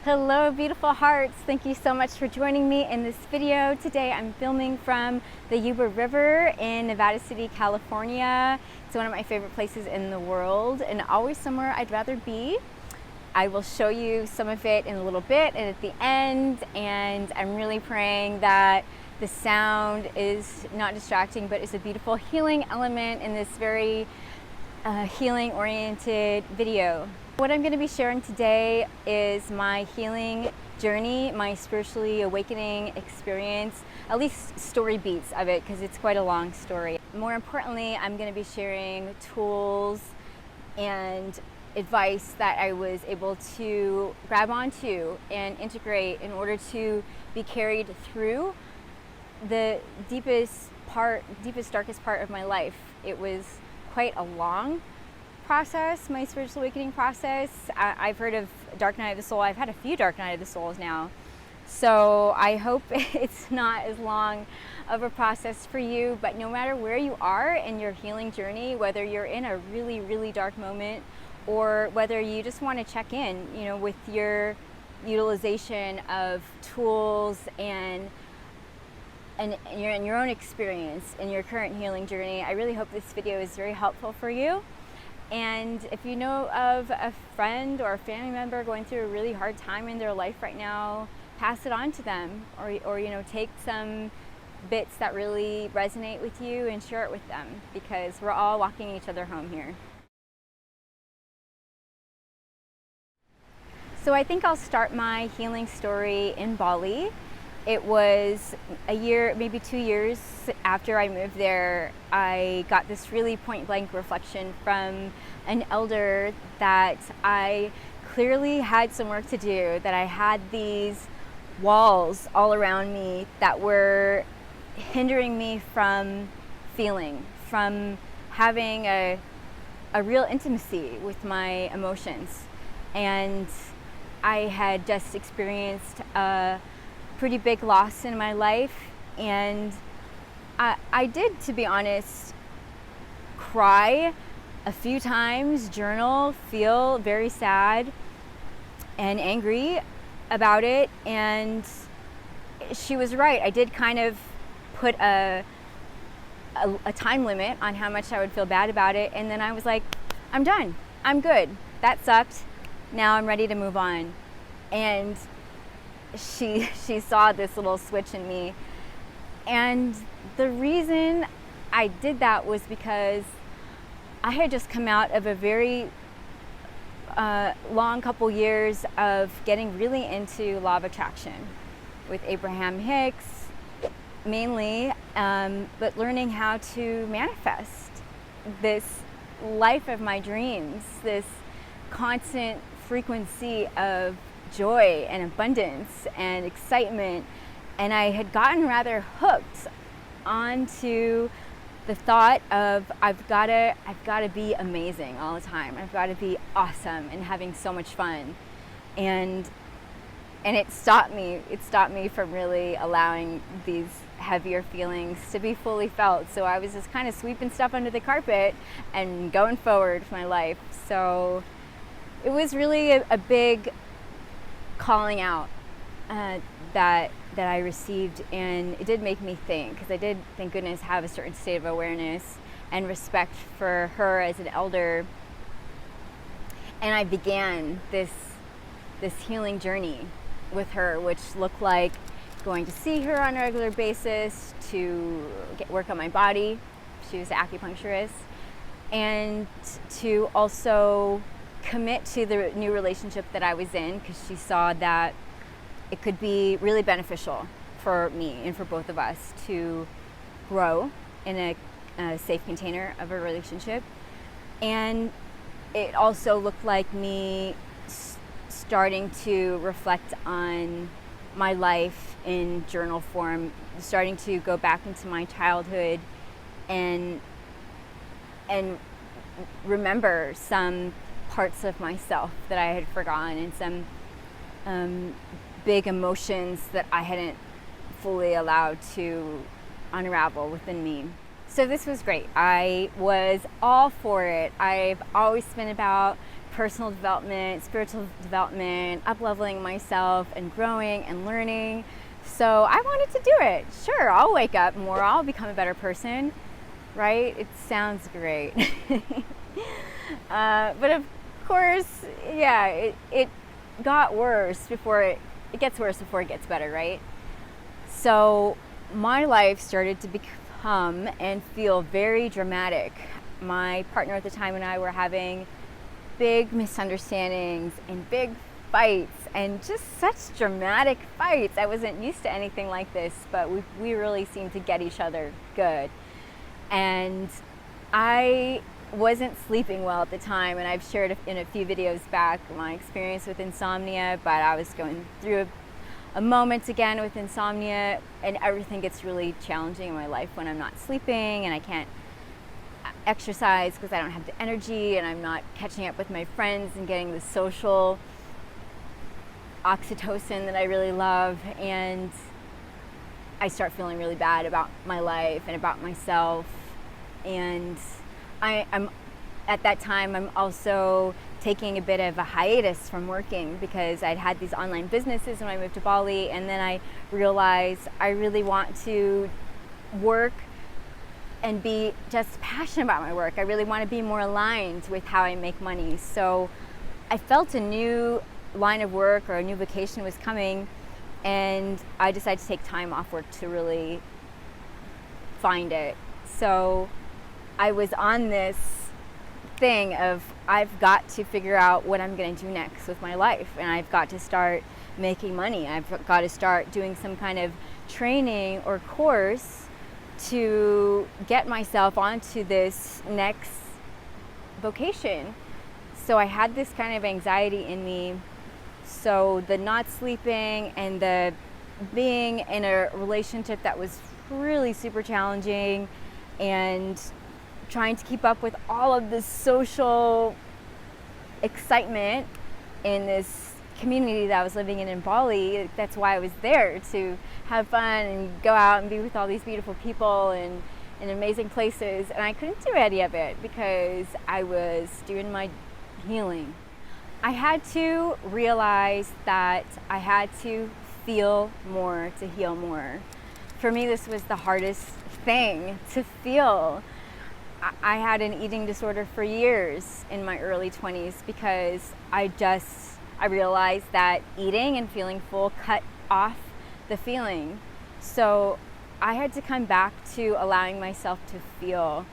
Hello beautiful hearts, thank you so much for joining me in this video. Today I'm filming from the Yuba River in Nevada City, California. It's one of my favorite places in the world and always somewhere I'd rather be. I will show you some of it in a little bit and at the end, and I'm really praying that the sound is not distracting but is a beautiful healing element in this very healing oriented video. What I'm going to be sharing today is my healing journey, my spiritually awakening experience, at least story beats of it because it's quite a long story. More importantly, I'm going to be sharing tools and advice that I was able to grab onto and integrate in order to be carried through the deepest, darkest part of my life. It was quite a long process, my spiritual awakening process. I've heard of dark night of the soul. I've had a few dark night of the souls now. So I hope it's not as long of a process for you, but no matter where you are in your healing journey, whether you're in a really, really dark moment or whether you just want to check in, with your utilization of tools and your own experience in your current healing journey, I really hope this video is very helpful for you. And if you know of a friend or a family member going through a really hard time in their life right now, pass it on to them, or take some bits that really resonate with you and share it with them, because we're all walking each other home here. So I think I'll start my healing story in Bali. It was a year, maybe 2 years after I moved there, I got this really point-blank reflection from an elder that I clearly had some work to do, that I had these walls all around me that were hindering me from feeling, from having a real intimacy with my emotions. And I had just experienced a pretty big loss in my life, and I did, to be honest, cry a few times, journal, feel very sad and angry about it. And she was right. I did kind of put a time limit on how much I would feel bad about it, and then I was like, I'm done, I'm good, that sucked, now I'm ready to move on. And she saw this little switch in me, and the reason I did that was because I had just come out of a very long couple years of getting really into law of attraction with Abraham Hicks mainly, but learning how to manifest this life of my dreams, this constant frequency of joy and abundance and excitement. And I had gotten rather hooked onto the thought of I've got to be amazing all the time. I've got to be awesome and having so much fun. And it stopped me from really allowing these heavier feelings to be fully felt. So I was just kind of sweeping stuff under the carpet and going forward with my life. So it was really a big calling out that I received, and it did make me think, because I did, thank goodness, have a certain state of awareness and respect for her as an elder. And I began this healing journey with her, which looked like going to see her on a regular basis, to work on my body. She was an acupuncturist. And to also commit to the new relationship that I was in, because she saw that it could be really beneficial for me and for both of us to grow in a safe container of a relationship. And it also looked like me starting to reflect on my life in journal form, starting to go back into my childhood and remember some parts of myself that I had forgotten, and some big emotions that I hadn't fully allowed to unravel within me. So this was great. I was all for it. I've always been about personal development, spiritual development, up-leveling myself and growing and learning. So I wanted to do it. Sure, I'll wake up more, I'll become a better person, right? It sounds great. But of course, yeah, it got worse before it gets worse before it gets better, right? So my life started to become and feel very dramatic. My partner at the time and I were having big misunderstandings and big fights, and just such dramatic fights. I wasn't used to anything like this, but we really seemed to get each other good. And I wasn't sleeping well at the time, and I've shared in a few videos back my experience with insomnia, but I was going through a moment again with insomnia, and everything gets really challenging in my life when I'm not sleeping and I can't exercise because I don't have the energy, and I'm not catching up with my friends and getting the social oxytocin that I really love, and I start feeling really bad about my life and about myself. And I'm at that time, I'm also taking a bit of a hiatus from working because I'd had these online businesses when I moved to Bali, and then I realized I really want to work and be just passionate about my work. I really want to be more aligned with how I make money. So I felt a new line of work or a new vocation was coming, and I decided to take time off work to really find it. So I was on this thing of I've got to figure out what I'm going to do next with my life, and I've got to start making money. I've got to start doing some kind of training or course to get myself onto this next vocation. So I had this kind of anxiety in me. So the not sleeping and the being in a relationship that was really super challenging, and trying to keep up with all of this social excitement in this community that I was living in Bali. That's why I was there, to have fun and go out and be with all these beautiful people and in amazing places. And I couldn't do any of it because I was doing my healing. I had to realize that I had to feel more to heal more. For me, this was the hardest thing to feel. I had an eating disorder for years in my early 20s because I realized that eating and feeling full cut off the feeling. So I had to come back to allowing myself to feel.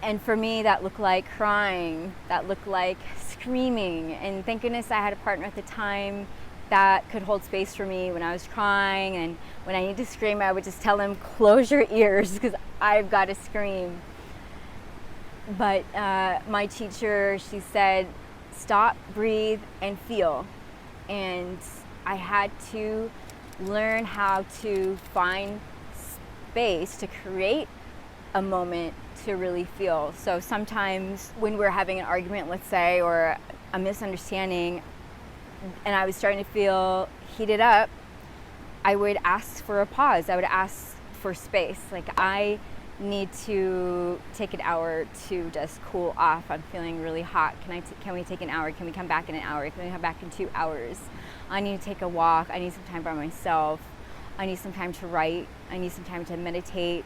And for me, that looked like crying, that looked like screaming. And thank goodness I had a partner at the time that could hold space for me when I was crying. And when I needed to scream, I would just tell him, close your ears because I've got to scream. But my teacher, she said, stop, breathe, and feel. And I had to learn how to find space to create a moment to really feel. So sometimes when we're having an argument, let's say, or a misunderstanding, and I was starting to feel heated up, I would ask for a pause. I would ask for space. Like, I need to take an hour to just cool off. I'm feeling really hot. Can we take an hour? Can we come back in an hour? Can we come back in 2 hours? I need to take a walk. I need some time by myself. I need some time to write. I need some time to meditate.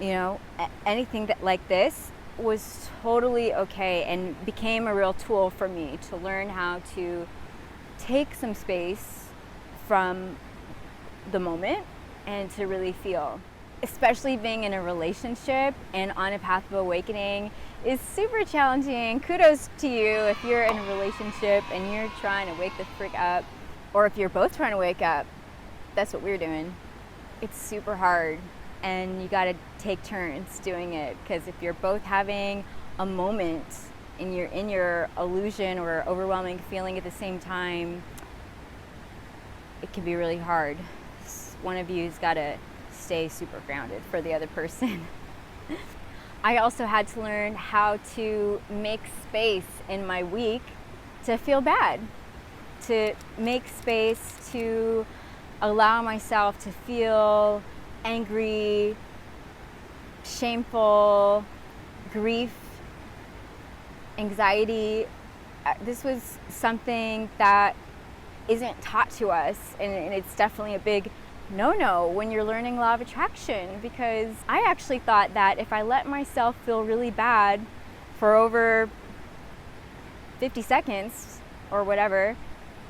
You know, anything that like this was totally okay and became a real tool for me to learn how to take some space from the moment and to really feel. Especially being in a relationship and on a path of awakening is super challenging. Kudos to you if you're in a relationship and you're trying to wake the frick up, or if you're both trying to wake up. That's what we're doing. It's super hard, and you gotta take turns doing it, because if you're both having a moment and you're in your illusion or overwhelming feeling at the same time, it can be really hard. One of you's gotta stay super grounded for the other person. I also had to learn how to make space in my week to feel bad, to make space to allow myself to feel angry, shameful, grief, anxiety. This was something that isn't taught to us, and it's definitely a big no-no when you're learning law of attraction, because I actually thought that if I let myself feel really bad for over 50 seconds or whatever,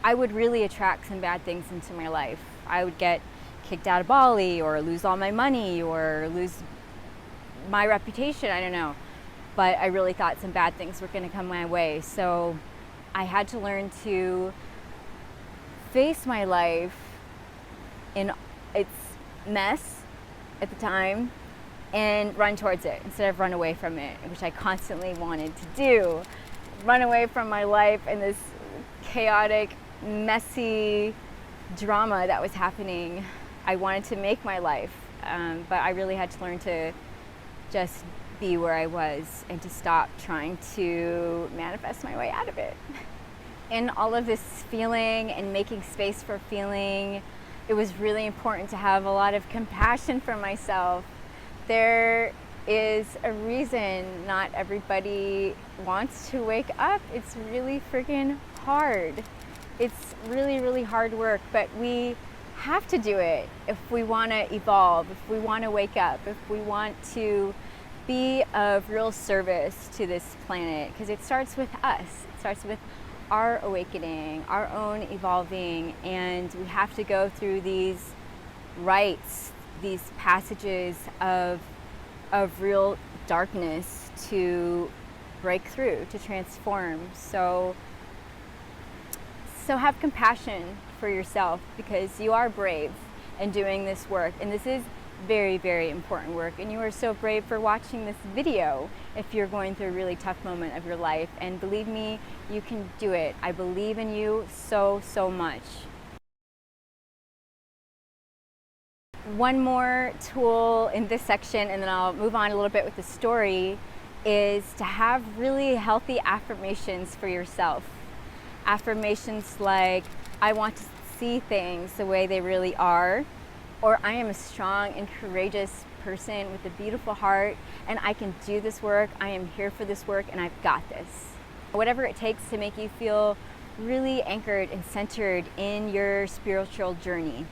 I would really attract some bad things into my life. I would get kicked out of Bali, or lose all my money, or lose my reputation, I don't know. But I really thought some bad things were gonna come my way. So I had to learn to face my life in its mess at the time and run towards it instead of run away from it, which I constantly wanted to do. Run away from my life and this chaotic, messy drama that was happening. I wanted to make my life, but I really had to learn to just be where I was and to stop trying to manifest my way out of it. In all of this feeling and making space for feeling, it was really important to have a lot of compassion for myself. There is a reason not everybody wants to wake up. It's really freaking hard. It's really, really hard work, but we have to do it if we want to evolve, if we want to wake up, if we want to be of real service to this planet, because it starts with us. It starts with our awakening, our own evolving, and we have to go through these rites, these passages of real darkness to break through, to transform. So have compassion for yourself, because you are brave in doing this work, and this is very, very important work, and you are so brave for watching this video if you're going through a really tough moment of your life. And believe me, you can do it. I believe in you so much. One more tool in this section, and then I'll move on a little bit with the story, is to have really healthy affirmations for yourself. Affirmations like, I want to see things the way they really are, or I am a strong and courageous person with a beautiful heart, and I can do this work, I am here for this work, and I've got this. Whatever it takes to make you feel really anchored and centered in your spiritual journey.